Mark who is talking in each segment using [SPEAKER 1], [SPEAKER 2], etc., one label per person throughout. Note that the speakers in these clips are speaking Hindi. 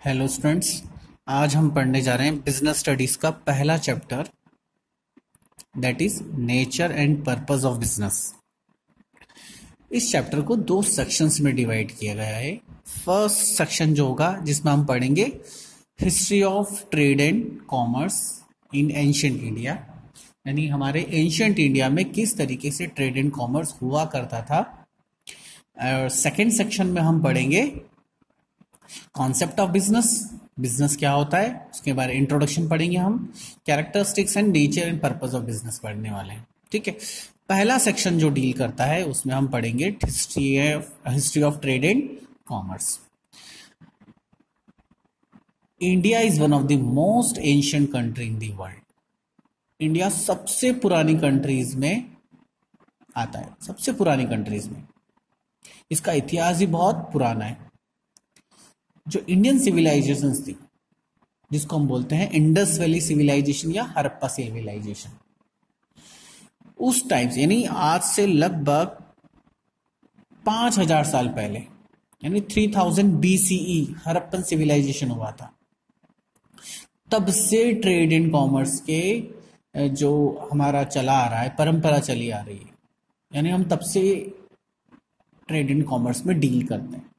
[SPEAKER 1] Hello students. आज हम पढ़ने जा रहे हैं बिजनेस स्टडीज का पहला chapter, that is nature and purpose of business. इस चैप्टर को दो सेक्शंस में डिवाइड किया गया है। फर्स्ट सेक्शन जो होगा जिसमें हम पढ़ेंगे history of trade and commerce in ancient India, यानी हमारे एंशिएंट इंडिया में किस तरीके से ट्रेड एंड कॉमर्स हुआ करता था। और सेकेंड सेक्शन में हम पढ़ेंगे कॉन्सेप्ट ऑफ बिजनेस, बिजनेस क्या होता है उसके बारे में इंट्रोडक्शन पढ़ेंगे हम। Characteristics and nature and purpose of business पढ़ने वाले हैं। ठीक है, पहला सेक्शन जो डील करता है उसमें हम पढ़ेंगे history of trade and commerce. India is one of the most ancient country in the world. India सबसे पुरानी कंट्रीज में आता है, सबसे पुरानी कंट्रीज में। इसका इतिहास भी बहुत पुराना है। जो इंडियन सिविलाइजेशन थी, जिसको हम बोलते हैं इंडस वैली सिविलाइजेशन या हड़प्पा सिविलाइजेशन, उस टाइम से यानी आज से लगभग 5000 साल पहले, यानी 3000 BCE हड़प्पन सिविलाइजेशन हुआ था। तब से ट्रेड एंड कॉमर्स के जो हमारा चला आ रहा है, परंपरा चली आ रही है, यानी हम तब से ट्रेड एंड कॉमर्स में डील करते हैं।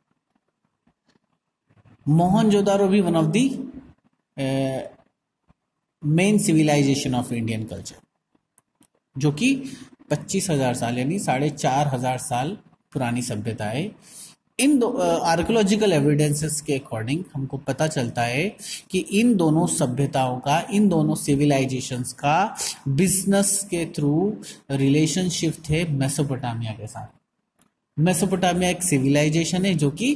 [SPEAKER 1] मोहनजोदारो भी one of the main civilisation of Indian culture, जो कि 25,000 साल यानी 4,500 साल पुरानी सभ्यता है। इन आर्कियोलॉजिकल एविडेंसेस के अकॉर्डिंग हमको पता चलता है कि इन दोनों सभ्यताओं का, इन दोनों सिविलाइजेशंस का बिजनेस के थ्रू रिलेशनशिप थे मेसोपोटामिया के साथ। मेसोपोटामिया एक सिविलाइजेशन है जो कि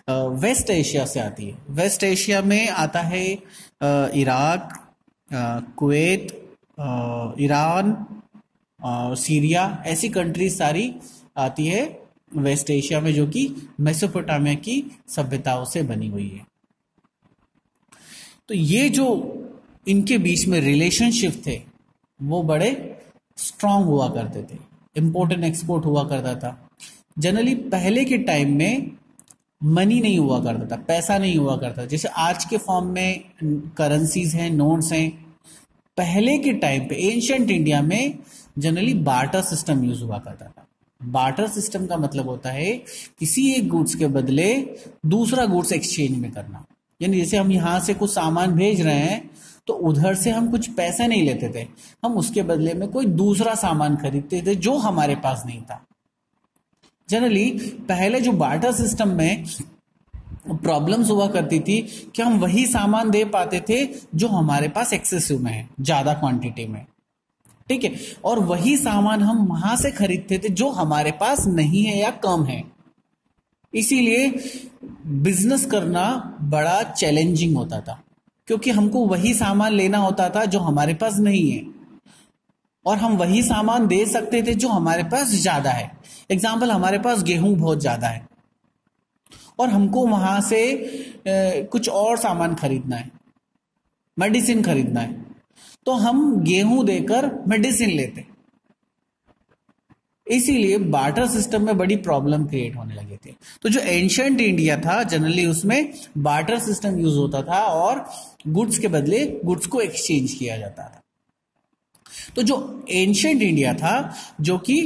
[SPEAKER 1] वेस्ट एशिया से आती है। वेस्ट एशिया में आता है इराक, कुवैत, ईरान, सीरिया, ऐसी कंट्रीज सारी आती है वेस्ट एशिया में, जो कि मेसोपोटामिया की सभ्यताओं से बनी हुई है। तो ये जो इनके बीच में रिलेशनशिप थे वो बड़े स्ट्रांग हुआ करते थे, इंपोर्ट एक्सपोर्ट हुआ करता था। जनरली पहले के टाइम में मनी नहीं हुआ करता था, पैसा नहीं हुआ करता, जैसे आज के फॉर्म में करेंसीज हैं, नोट्स हैं। पहले के टाइम पे एंशिएंट इंडिया में जनरली बार्टर सिस्टम यूज हुआ करता था। बार्टर सिस्टम का मतलब होता है किसी एक गुड्स के बदले दूसरा गुड्स एक्सचेंज में करना। यानी जैसे हम यहां से कुछ सामान भेज रहे हैं तो उधर से हम कुछ पैसे नहीं लेते थे, हम उसके बदले में कोई दूसरा सामान खरीदते थे जो हमारे पास नहीं था। जनरली पहले जो बार्टर सिस्टम में प्रॉब्लम्स हुआ करती थी कि हम वही सामान दे पाते थे जो हमारे पास एक्सेसिव में है, ज्यादा क्वांटिटी में। ठीक है, और वही सामान हम वहां से खरीदते थे जो हमारे पास नहीं है या कम है। इसीलिए बिजनेस करना बड़ा चैलेंजिंग होता था, क्योंकि हमको वही सामान लेना होता था जो हमारे पास नहीं है, और हम वही सामान दे सकते थे जो हमारे पास ज्यादा है। एग्जाम्पल, हमारे पास गेहूं बहुत ज्यादा है और हमको वहां से कुछ और सामान खरीदना है, मेडिसिन खरीदना है, तो हम गेहूं देकर मेडिसिन लेते। इसीलिए बार्टर सिस्टम में बड़ी प्रॉब्लम क्रिएट होने लगे थे। तो जो एंशिएंट इंडिया था जनरली उसमें बार्टर सिस्टम यूज होता था और गुड्स के बदले गुड्स को एक्सचेंज किया जाता था। तो जो एंशिएंट इंडिया था, जो कि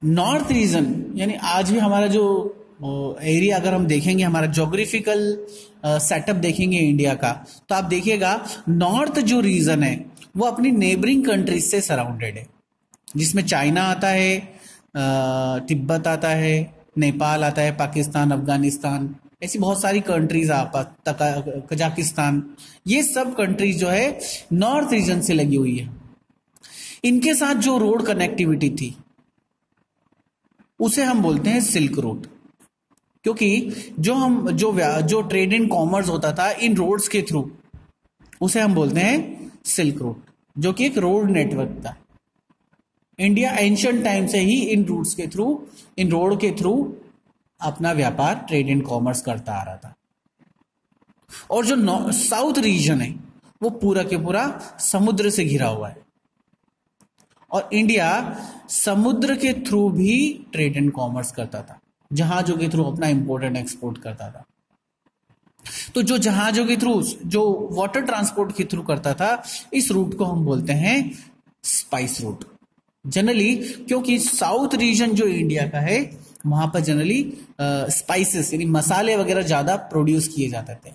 [SPEAKER 1] नॉर्थ रीजन, यानी आज भी हमारा जो एरिया अगर हम देखेंगे, हमारा ज्योग्राफिकल सेटअप देखेंगे इंडिया का, तो आप देखिएगा नॉर्थ जो रीजन है वो अपनी नेबरिंग कंट्रीज से सराउंडेड है, जिसमें चाइना आता है, तिब्बत आता है, नेपाल आता है, पाकिस्तान, अफगानिस्तान, ऐसी बहुत सारी कंट्रीज, कजाकिस्तान, ये सब कंट्रीज जो है नॉर्थ रीजन से लगी हुई है। इनके साथ जो रोड कनेक्टिविटी थी उसे हम बोलते हैं सिल्क रोड, क्योंकि जो ट्रेड एंड कॉमर्स होता था इन रोड्स के थ्रू, उसे हम बोलते हैं सिल्क रोड, जो कि एक रोड नेटवर्क था। इंडिया एंशिएंट टाइम से ही इन रूट्स के थ्रू, इन रोड के थ्रू अपना व्यापार, ट्रेड एंड कॉमर्स करता आ रहा था। और जो साउथ रीजन है वो पूरा के पूरा समुद्र से घिरा हुआ है, और इंडिया समुद्र के थ्रू भी ट्रेड एंड कॉमर्स करता था। जहाजों के थ्रू अपना इंपोर्ट एंड एक्सपोर्ट करता था। तो जो जहाजों के थ्रू, जो वाटर ट्रांसपोर्ट के थ्रू करता था, इस रूट को हम बोलते हैं स्पाइस रूट। जनरली क्योंकि साउथ रीजन जो इंडिया का है वहां पर जनरली स्पाइसेस यानी मसाले वगैरह ज्यादा प्रोड्यूस किए जाते थे,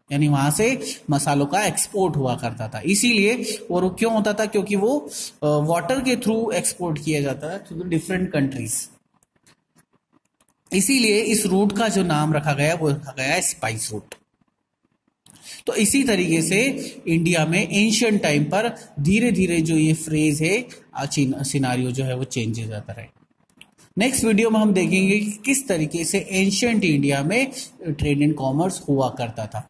[SPEAKER 1] यानी वहां से मसालों का एक्सपोर्ट हुआ करता था। इसीलिए, और वो क्यों होता था, क्योंकि वो वाटर के थ्रू एक्सपोर्ट किया जाता था टू डिफरेंट कंट्रीज। इसीलिए इस रूट का जो नाम रखा गया वो रखा गया है स्पाइस रूट। तो इसी तरीके से इंडिया में एंशियंट टाइम पर धीरे धीरे जो ये फ्रेज है, सिनारियो जो है वो चेंजेस आता रहे। नेक्स्ट वीडियो में हम देखेंगे कि किस तरीके से एंशियंट इंडिया में ट्रेड एंड कॉमर्स हुआ करता था।